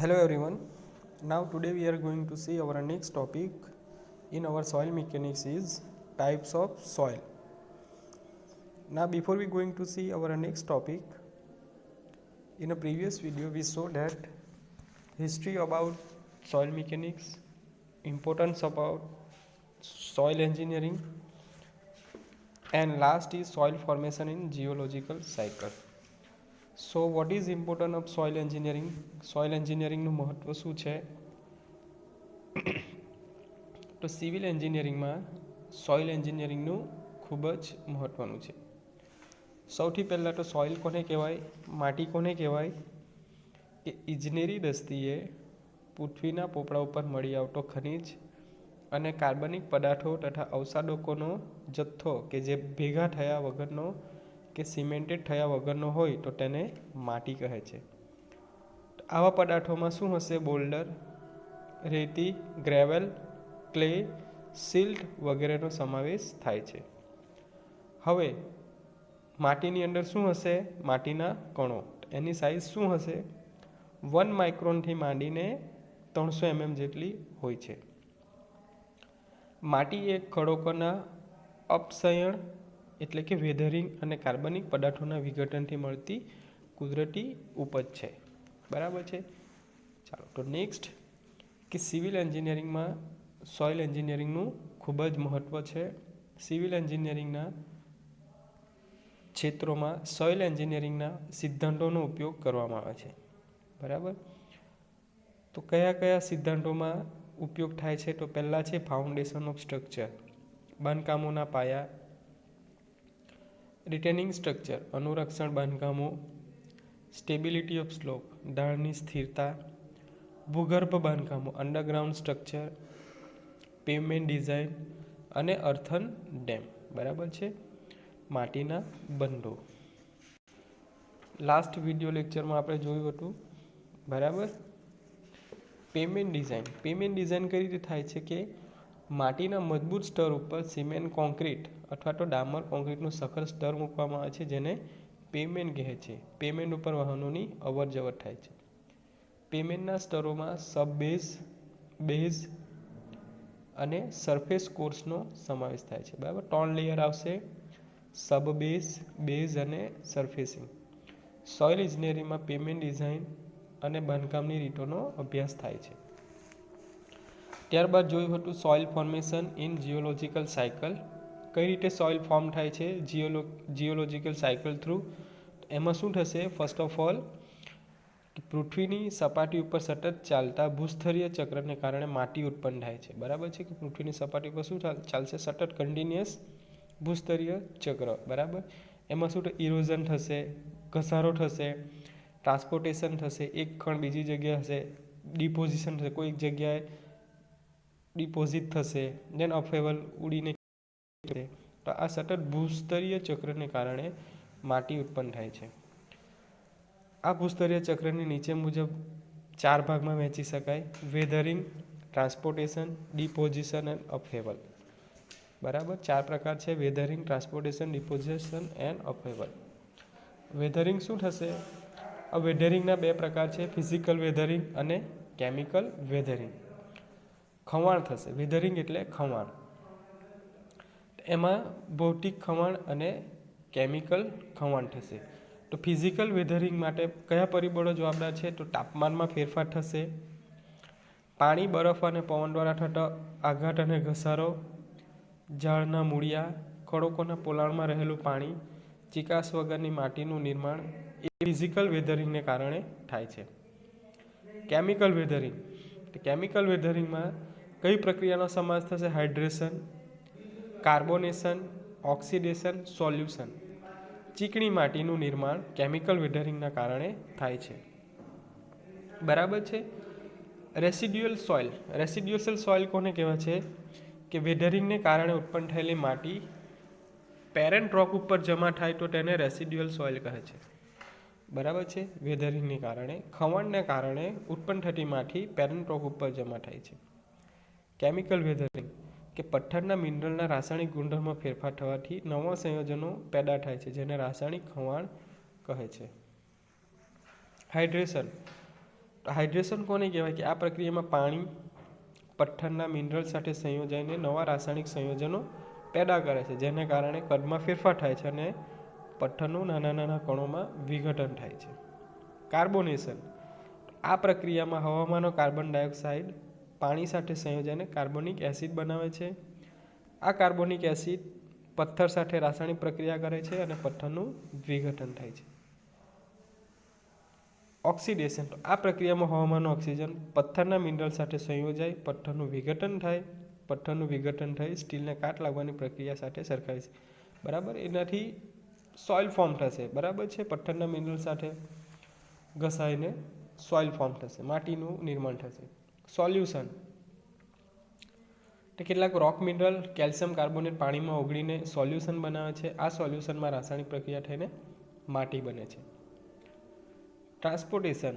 Hello everyone. Now today we are going to see our next topic in our soil mechanics is types of soil. Now before we going to see our next topic, in a previous video we saw that history about soil mechanics, importance about soil engineering, and last is soil formation in geological cycle. So what is important of soil engineering? Soil એન્જિનિયરિંગનું મહત્ત્વ શું છે? તો civil એન્જિનિયરિંગમાં soil એન્જિનિયરિંગનું ખૂબ જ મહત્ત્વનું છે. સૌથી પહેલાં તો સોઇલ કોને કહેવાય, માટી કોને કહેવાય કે ઇજનેરી દૃષ્ટિએ પૃથ્વીના પોપડા ઉપર મળી આવતો ખનિજ અને કાર્બનિક પદાર્થો તથા અવસાદકોનો જથ્થો કે જે ભેગા થયા વગરનો કે સિમેન્ટેડ થયા વગરનો હોય તો તેને માટી કહે છે. આવા પદાર્થોમાં શું હશે? બોલ્ડર, રેતી, ગ્રેવલ, ક્લે, સિલ્ટ વગેરેનો સમાવેશ થાય છે. હવે માટીની અંદર શું હશે? માટીના કણો. એની સાઇઝ શું હશે? 1 માઇક્રોનથી માંડીને 300 mm જેટલી હોય છે. માટી એક ખડકોના અપક્ષયણ એટલે કે વેધરિંગ અને કાર્બનિક પદાર્થોના વિઘટનથી મળતી કુદરતી ઉપજ છે. બરાબર છે. ચાલો તો નેક્સ્ટ કે સિવિલ એન્જિનિયરિંગમાં સોઇલ એન્જિનિયરિંગનું ખૂબ જ મહત્ત્વ છે. સિવિલ એન્જિનિયરિંગના ક્ષેત્રોમાં સોઇલ એન્જિનિયરિંગના સિદ્ધાંતોનો ઉપયોગ કરવામાં આવે છે. બરાબર. તો કયા કયા સિદ્ધાંતોમાં ઉપયોગ થાય છે? તો પહેલાં છે ફાઉન્ડેશન ઓફ સ્ટ્રક્ચર, બાંધકામોના પાયા, રિટેનિંગ સ્ટ્રક્ચર, અનુરક્ષણ બાંધકામો, સ્ટેબિલિટી ઓફ સ્લોપ, ઢાળની સ્થિરતા, ભૂગર્ભ બાંધકામો, અંડરગ્રાઉન્ડ સ્ટ્રક્ચર, પેવમેન્ટ ડિઝાઇન અને અર્થન ડેમ. બરાબર છે. માટીના બંધો લાસ્ટ વિડીયો લેક્ચરમાં આપણે જોયું હતું. બરાબર. Pavement design. પેવમેન્ટ ડિઝાઇન કઈ રીતે થાય છે કે માટીના મજબૂત સ્તર ઉપર સિમેન્ટ કોન્ક્રીટ અથવા તો ડામર કોન્ક્રીટનું સખત સ્તર મૂકવામાં આવે છે જેને પેવમેન્ટ કહે છે. પેવમેન્ટ ઉપર વાહનોની અવર જવર થાય છે. પેવમેન્ટના સ્તરોમાં સબ બેઝ, બેઝ અને સરફેસ કોર્સનો સમાવેશ થાય છે. બરાબર. 3 લેયર આવશે: સબ બેઝ, બેઝ અને સરફેસિંગ. સોઇલ ઇજનેરીમાં પેવમેન્ટ ડિઝાઇન અને બાંધકામની રીતોનો અભ્યાસ થાય છે. ત્યારબાદ જોયું હતું soil formation in geological cycle. કઈ રીતે સોઇલ ફોર્મ થાય છે જીઓલોજિકલ સાયકલ થ્રુ? એમાં શું થશે? ફર્સ્ટ ઓફ ઓલ પૃથ્વીની સપાટી ઉપર સતત ચાલતા ભૂસ્તરીય ચક્રને કારણે માટી ઉત્પન્ન થાય છે. બરાબર છે કે પૃથ્વીની સપાટી પર શું ચાલશે? સતત કન્ટિન્યુઅસ ભૂસ્તરીય ચક્ર. બરાબર. એમાં શું? ઇરોઝન થશે, ઘસારો થશે, ટ્રાન્સપોર્ટેશન થશે, એક ખંડ બીજી જગ્યાએ હશે, ડિપોઝિશન થશે, કોઈ એક જગ્યાએ ડિપોઝિટ થશે, દેન અપહેવલ ઉડીને. તો આ સતત ભૂસ્તરીય ચક્રને કારણે માટી ઉત્પન્ન થાય છે. આ ભૂસ્તરીય ચક્રને નીચે મુજબ 4 ભાગમાં વહેંચી શકાય: વેધરિંગ, ટ્રાન્સપોર્ટેશન, ડિપોઝિશન એન્ડ અપહેવલ. બરાબર. 4 પ્રકાર છે: weathering, transportation, deposition and અપહેવલ. Weathering શું થશે? આ વેધરિંગના 2 પ્રકાર છે: ફિઝિકલ વેધરિંગ અને કેમિકલ વેધરિંગ. ખવાણ થશે. વેધરિંગ એટલે ખવાણ. એમાં ભૌતિક ખવાણ અને કેમિકલ ખવાણ થશે. તો ફિઝિકલ વેધરિંગ માટે કયા પરિબળો જવાબદાર છે? તો તાપમાનમાં ફેરફાર થશે, પાણી, બરફ અને પવન દ્વારા થતો આઘાત અને ઘસારો, ઝાડના મૂળિયા, ખડકોના પોલાણમાં રહેલું પાણી, ચીકાશ વગરની માટીનું નિર્માણ એ ફિઝિકલ વેધરિંગને કારણે થાય છે. Chemical weathering. કેમિકલ વેધરિંગમાં કઈ પ્રક્રિયાનો સમાવેશ થશે? Hydration, carbonation, oxidation, solution. ચીકણી માટીનું નિર્માણ કેમિકલ વેધરિંગના કારણે થાય છે. બરાબર છે. Residual soil. રેસિડ્યુઅલ સોઇલ કોને કહેવાય છે? કે વેધરિંગને કારણે ઉત્પન્ન થયેલી માટી પેરેન્ટ રોક ઉપર જમા થાય તો તેને રેસિડ્યુઅલ સોઇલ કહે છે. બરાબર છે. વેધરિંગને કારણે, ખવાણને કારણે ઉત્પન્ન થતી માટી પેરેન્ટ રોક ઉપર જમા થાય છે. કેમિકલ વેધરિંગ કે પથ્થરના મિનરલના રાસાયણિક ગુણધર્મમાં ફેરફાર થવાથી નવા સંયોજનો પેદા થાય છે જેને રાસાયણિક ખવાણ કહે છે. હાઇડ્રેશન. હાઇડ્રેશન કોને કહેવાય કે આ પ્રક્રિયામાં પાણી પથ્થરના મિનરલ સાથે સંયોજાઈને નવા રાસાયણિક સંયોજનો પેદા કરે છે, જેને કારણે કદમાં ફેરફાર થાય છે અને પથ્થરનું નાના નાના કણોમાં વિઘટન થાય છે. કાર્બોનેશન, આ પ્રક્રિયામાં હવામાંનો કાર્બન ડાયોક્સાઇડ પાણી સાથે સંયોજાઈને કાર્બોનિક એસિડ બનાવે છે. આ કાર્બોનિક એસિડ પથ્થર સાથે રાસાયણિક પ્રક્રિયા કરે છે અને પથ્થરનું વિઘટન થાય છે. ઓક્સિડેશન, આ પ્રક્રિયામાં હવામાંનો ઓક્સિજન પથ્થરના મિનરલ સાથે સંયોજાઈ પથ્થરનું વિઘટન થઈ સ્ટીલને કાટ લાગવાની પ્રક્રિયા સાથે સરખાય છે. બરાબર, એનાથી સોઇલ ફોર્મ થશે. બરાબર છે, પથ્થરના મિનરલ સાથે ઘસાઈને સોઇલ ફોર્મ થશે, માટીનું નિર્માણ થશે. સોલ્યુશન, તો કેટલાક રોક મિનરલ કેલ્શિયમ કાર્બોનેટ પાણીમાં ઓગળીને સોલ્યુશન બનાવે છે. આ સોલ્યુશનમાં રાસાયણિક પ્રક્રિયા થઈને માટી બને છે. ટ્રાન્સપોર્ટેશન,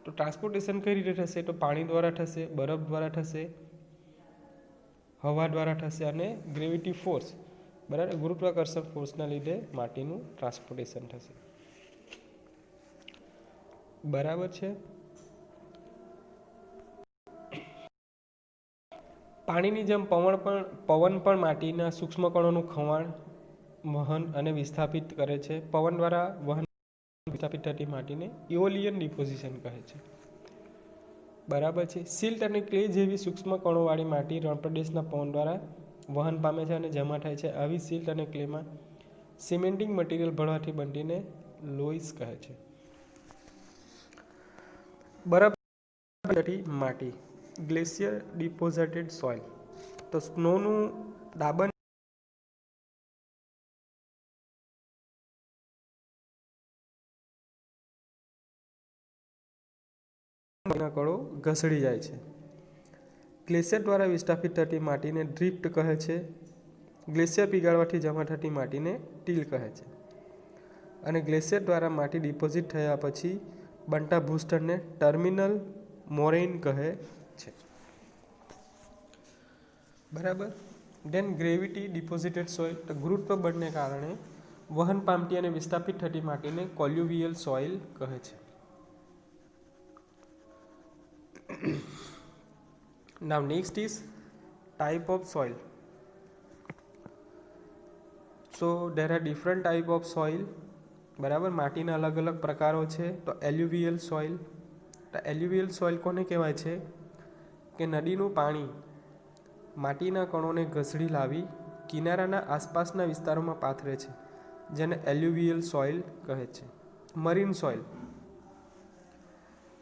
તો ટ્રાન્સપોર્ટેશન કઈ રીતે થશે? તો પાણી દ્વારા થશે, બરફ દ્વારા થશે, હવા દ્વારા થશે અને ગ્રેવિટી ફોર્સ, બરાબર, ગુરુત્વાકર્ષણ ફોર્સના લીધે માટીનું ટ્રાન્સપોર્ટેશન થશે. બરાબર છે. પાણીની જેમ પવન પણ માટીના સૂક્ષ્મ કણોનું ખવાણ, વહન અને વિસ્થાપિત કરે છે. પવન દ્વારા વહન વિસ્થાપિત થતી માટીને ઇઓલિયન ડિપોઝિશન કહે છે. બરાબર છે. સિલ્ટ અને ક્લે જેવી સૂક્ષ્મ કણોવાળી માટી રણપ્રદેશના પવન દ્વારા વહન પામે છે અને જમા થાય છે. આવી સિલ્ટ અને ક્લેમાં સિમેન્ટિંગ મટીરિયલ ભળવાથી બનતીને લોઇસ કહે છે. બરફ માટી, ગ્લેશિયર ડિપોઝિટેડ સોઇલ, તો સ્નોનું દાબન કણો ઘસડી જાય છે. ગ્લેશિયર દ્વારા વિસ્થાપિત થતી માટીને ડ્રિફ્ટ કહે છે. ગ્લેશિયર પીગાળવાથી જમા થતી માટીને ટીલ કહે છે. અને ગ્લેશિયર દ્વારા માટી ડિપોઝિટ થયા પછી બનતા ભૂસ્તરને ટર્મિનલ મોરેઇન કહે છે. બરાબર. દેન ગ્રેવિટી ડિપોઝિટેડ સોઇલ, તો ગુરુત્વ બળને કારણે વહન પામતી અને વિસ્થાપિત થતી માટીને કોલ્યુવિયલ સોઇલ કહે છે. Now next is type of soil. So there are different type of soil. બરાબર, માટીના અલગ અલગ પ્રકારો છે. તો એલ્યુવિયલ સોઇલ, તો એલ્યુવિયલ સોઇલ કોને કહેવાય છે કે નદીનું પાણી માટીના કણોને ઘસડી લાવી કિનારાના આસપાસના વિસ્તારોમાં પાથરે છે, જેને એલ્યુવિયલ સોઇલ કહે છે. મરીન સોઇલ,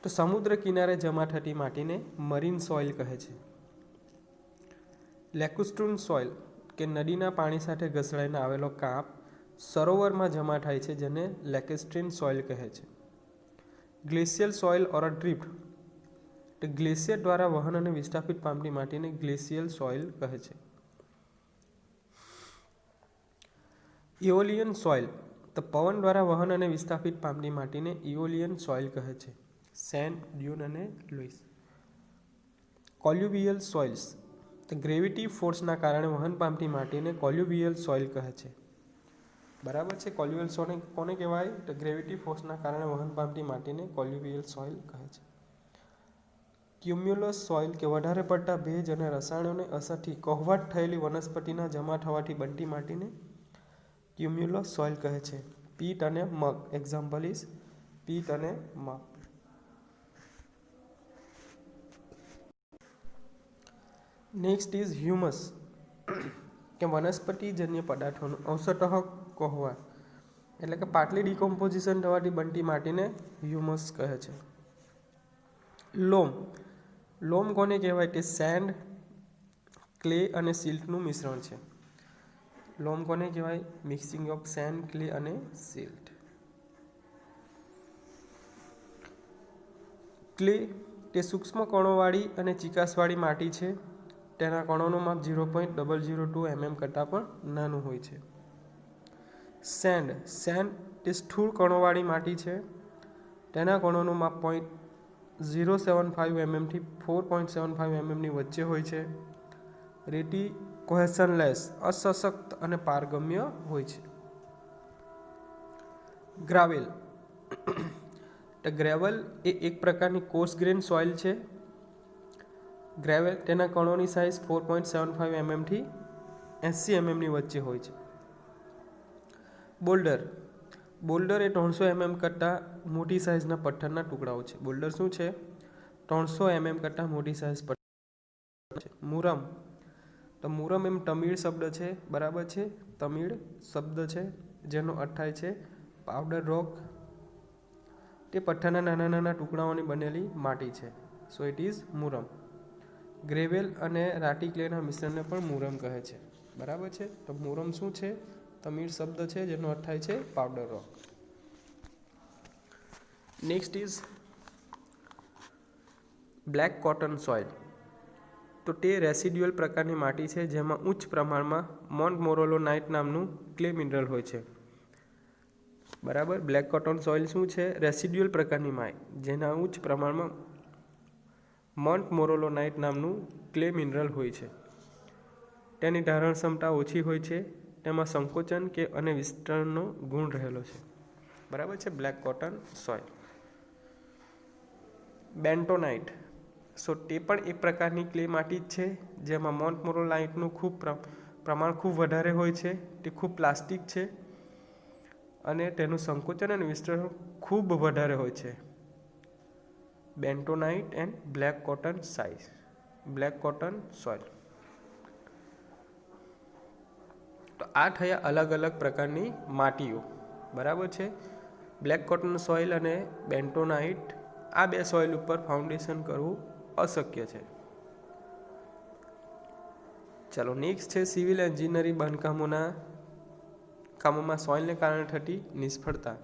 તો સમુદ્ર કિનારે જમા થતી માટીને મરીન સોઇલ કહે છે. લેકુસ્ટ્રુન સોઇલ, કે નદીના પાણી સાથે ઘસડાઈને આવેલો કાપ સરોવરમાં જમા થાય છે, જેને લેકેસ્ટ્રીન સોઇલ કહે છે. ગ્લેશિયલ સોઇલ ઓર ડ્રિફ્ટ, તો ગ્લેશિયર દ્વારા વહન અને વિસ્થાપિત પામતી માટીને ગ્લેશિયલ સોઇલ કહે છે. ઇઓલિયન સોઇલ, તો પવન દ્વારા વહન અને વિસ્થાપિત પામતી માટીને ઇઓલિયન સોઇલ કહે છે. સેન્ડ ડ્યુન અને લુઇસ. કોલ્યુવિયલ સોઇલ્સ, તો ગ્રેવિટી ફોર્સના કારણે વહન પામતી માટીને કોલ્યુવિયલ સોઇલ કહે છે. બરાબર છે. કોલ્યુવિયલ સોઇલ કોને કહેવાય? તો ગ્રેવિટી ફોર્સના કારણે વહન પામતી માટીને કોલ્યુવિયલ સોઇલ કહે છે. ક્યુમ્યુલસ સોઇલ, કે વધારે પડતા ભેજ અને રસાયણોની અસરથી કોહવાટ થયેલી વનસ્પતિના જમા થવાથી બનતી માટીને ક્યુમ્યુલસ સોઇલ કહે છે. પીટ અને મગ, એક્ઝામ્પલ ઇઝ પીટ અને મગ. નેક્સ્ટ ઇઝ હ્યુમસ, કે વનસ્પતિજન્ય પદાર્થોનું અંશતઃ કોહવાટ, એટલે કે પાટલી ડિકોમ્પોઝિશન થવાથી બનતી માટીને હ્યુમસ કહે છે. લોમ, લોમ કોને કહેવાય? તે સેન્ડ, ક્લે અને સિલ્ટનું મિશ્રણ છે. લોમ કોને કહેવાય? મિક્સિંગ ઓફ સેન્ડ, ક્લે અને સિલ્ટ. ક્લે, તે સૂક્ષ્મ કણોવાળી અને ચીકાશવાળી માટી છે. તેના કણોનું માપ 0.002 mm કરતાં પણ નાનું હોય છે. સેન્ડ, તે સ્થૂળ કણોવાળી માટી છે. તેના કણોનું માપ 0.075 mm થી 4.75 mm ની વચ્ચે હોય છે. રેતી કોહેશનલેસ, અસશક્ત અને પારગમ્ય હોય છે. ગ્રાવેલ, તો ગ્રેવલ એ એક પ્રકારની કોર્સ ગ્રેન સોઇલ છે. ગ્રેવલ તેના કણોની સાઇઝ 4.75 mm થી 80 mm ની વચ્ચે હોય છે. બોલ્ડર એ 300 mm કરતાં મોટી સાઇઝના પથ્થરના ટુકડાઓ છે. બોલ્ડર શું છે? 300 mm કરતાં મોટી સાઇઝ પથ્થર છે. મુરમ એમ તમિળ શબ્દ છે, બરાબર છે, તમિળ શબ્દ છે જેનો અર્થ થાય છે પાવડર રોક. તે પથ્થરના નાના નાના ટુકડાઓની બનેલી માટી છે. So it is મુરમ. ગ્રેવેલ અને રાટી ક્લેના મિશ્રણને પણ મુરમ કહે છે, બરાબર છે. તો મુરમ શું છે? તમિળ શબ્દ છે જેનો અર્થ થાય છે powder rock. Next is black cotton soil. તો તે રેસિડ્યુઅલ પ્રકારની માટી છે જેમાં ઉચ્ચ પ્રમાણમાં મોન્ટમોરોલોનાઇટ નામનું ક્લે મિનરલ હોય છે, બરાબર. બ્લેક કોટન સોઇલ શું છે? રેસિડ્યુઅલ પ્રકારની માટી જેના ઉચ્ચ પ્રમાણમાં મોન્ટમોરોલોનાઇટ નામનું ક્લે મિનરલ હોય છે. તેની ધારણ ક્ષમતા ઓછી હોય છે. તેમાં સંકોચન કે અને વિસ્તરણનો ગુણ રહેલો છે, બરાબર છે. Black cotton soil. બેન્ટોનાઇટ. સો તે પણ એક પ્રકારની ક્લે માટી જ છે જેમાં મોન્ટમોરોલાઇટનું પ્રમાણ ખૂબ વધારે હોય છે. તે ખૂબ પ્લાસ્ટિક છે અને તેનું સંકોચન અને વિસ્તરણ ખૂબ વધારે હોય છે. Bentonite and black cotton soil. તો આ થયા અલગ અલગ પ્રકારની માટીઓ, બરાબર છે. બ્લેક કોટન સોઇલ અને બેન્ટોનાઇટ, આ બે સોઇલ ઉપર ફાઉન્ડેશન કરવું અશક્ય છે. ચાલો નેક્સ્ટ છે સિવિલ એન્જિનિયરિંગ કામોમાં સોઇલને કારણે થતી નિષ્ફળતા,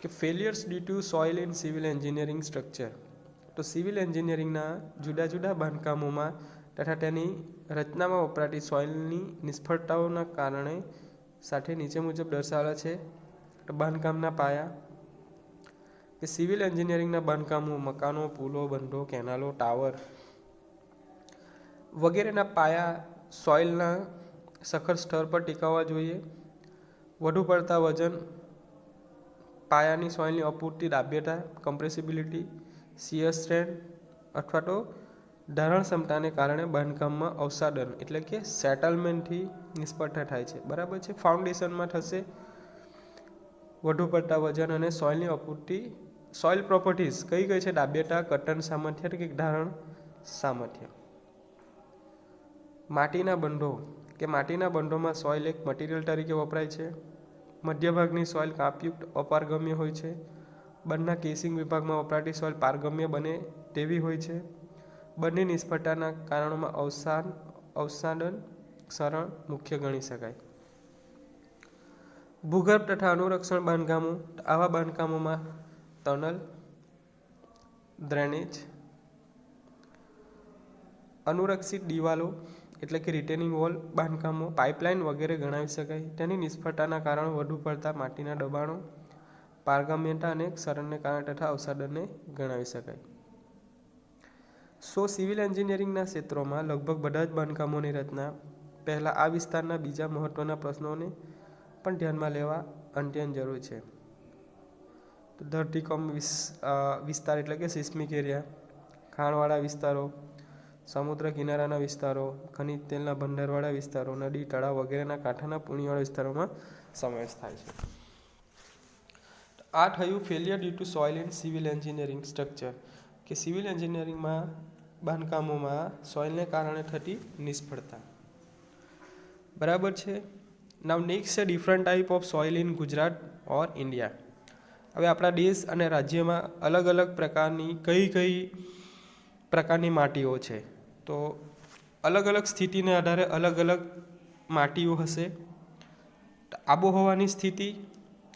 કે failures due to soil in civil engineering structure. તો સિવિલ એન્જિનિયરિંગના જુદા જુદા બાંધકામોમાં તથા તેની રચનામાં વપરાતી સોઇલની નિષ્ફળતાઓના કારણે સાથે નીચે મુજબ દર્શાવેલા છે. તો બાંધકામના પાયા, કે સિવિલ એન્જિનિયરિંગના બાંધકામો, મકાનો, પુલો, બંધો, કેનાલો, ટાવર વગેરેના પાયા સોઇલના સખત સ્તર પર ટેકવવા જોઈએ. વધુ પડતા વજન, પાયાની સોઇલની અપૂરતી દાબ્યતા, કમ્પ્રેસિબિલિટી, શિયર સ્ટ્રેન્થ અથવા તો ધારણ ક્ષમતાને કારણે બાંધકામમાં અવસાદન એટલે કે સેટલમેન્ટથી નિષ્ફળતા થાય છે, બરાબર છે. ફાઉન્ડેશનમાં થશે વધુ પડતા વજન અને સોઇલની અપૂરતી. સોઇલ પ્રોપર્ટીઝ કઈ છે? દાબ્યતા, કટન સામર્થ્ય કે ધારણ સામર્થ્ય. માટીના બંધો, કે માટીના બંધોમાં સોઇલ એક મટીરિયલ તરીકે વપરાય છે. મધ્યભાગની સોઇલ કાપયુક્ત અપારગમ્ય હોય છે. બંધના કેસિંગ વિભાગમાં વપરાતી સોઇલ પારગમ્ય બને તેવી હોય છે. બંને નિષ્ફળતાના કારણોમાં અવસાદન સરળ મુખ્ય ગણી શકાય. ભૂગર્ભ તથા અનુરક્ષણ બાંધકામો, આવા બાંધકામોમાં ટનલ, ડ્રેનેજ, અનુરક્ષિત દિવાલો એટલે કે રિટેનિંગ વોલ બાંધકામો, પાઇપલાઇન વગેરે ગણાવી શકાય. તેની નિષ્ફળતાના કારણો વધુ પડતા માટીના દબાણો, પારગમ્યતા અને ક્ષરણને કારણે તથા અવસાદનને ગણાવી શકાય. સિવિલ એન્જિનિયરિંગના ક્ષેત્રોમાં લગભગ બધા જ બાંધકામોની રચના પહેલાં આ વિસ્તારના બીજા મહત્ત્વના પ્રશ્નોને પણ ધ્યાનમાં લેવા અત્યંત જરૂર છે. તો ધરતીકંપ વિસ્તાર એટલે કે સિસ્મિક એરિયા, ખાણવાળા વિસ્તારો, સમુદ્ર કિનારાના વિસ્તારો, ખનિજ તેલના ભંડારવાળા વિસ્તારો, નદી, તળાવ વગેરેના કાંઠાના પૂણીવાળા વિસ્તારોમાં સમાવેશ થાય છે. આ થયું failure due to soil in civil engineering structure, કે સિવિલ એન્જિનિયરિંગમાં બાંધકામોમાં સોઇલને કારણે થતી નિષ્ફળતા, બરાબર છે. નાવ નેક્સ્ટ છે different type of soil in Gujarat or India. હવે આપણા દેશ અને રાજ્યમાં અલગ અલગ પ્રકારની કઈ પ્રકારની માટીઓ છે. તો અલગ અલગ સ્થિતિને આધારે અલગ અલગ માટીઓ હશે. આબોહવાની સ્થિતિ,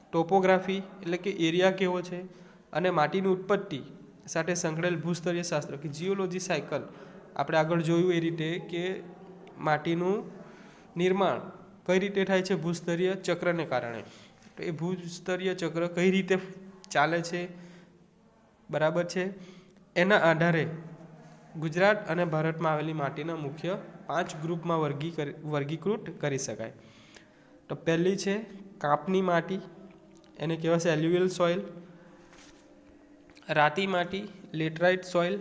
ટોપોગ્રાફી એટલે કે એરિયા કેવો છે, અને માટીની ઉત્પત્તિ સાથે સંકળાયેલ ભૂસ્તરીય શાસ્ત્ર કે જીઓલોજી સાયકલ. આપણે આગળ જોયું એ રીતે કે માટીનું નિર્માણ કઈ રીતે થાય છે ભૂસ્તરીય ચક્રને કારણે. તો એ ભૂસ્તરીય ચક્ર કઈ રીતે ચાલે છે, બરાબર છે. એના આધારે ગુજરાત અને ભારતમાં આવેલી માટીના મુખ્ય 5 ગ્રુપમાં વર્ગીકૃત કરી શકાય. તો પહેલી છે કાપની માટી, એને કહેવાય છે એલ્યુવિયલ સોઇલ. રાતી માટી, લેટરાઇટ સોઇલ,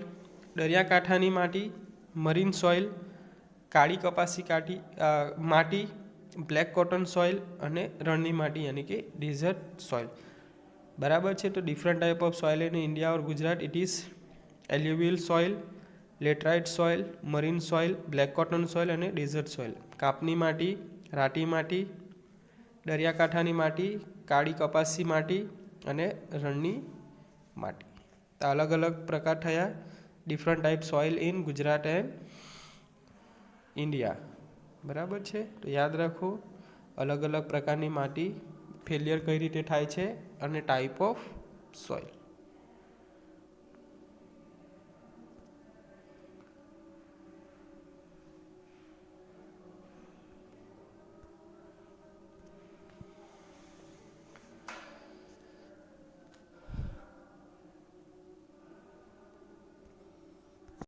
દરિયાકાંઠાની માટી, મરીન સોઇલ, કાળી કપાસી માટી, બ્લેક કોટન સોઇલ અને રણની માટી યાनी कि डिजर्ट सॉइल। बराबर है। तो different type of soil in India और Gujarat it is alluvial soil, laterite soil, marine soil, black cotton soil और डेजर्ट सॉइल। कापनी माटी, राटी माटी, दरियाकांठानी माटी, काળી कपासी माटी અને રણની માટી। तो अलग अलग प्रकार थया different type soil in Gujarat and India. बराबर है। तो याद रखो अलग अलग प्रकार की माटी फेलियर कई रीते थाय छे अने टाइप ऑफ सॉइल।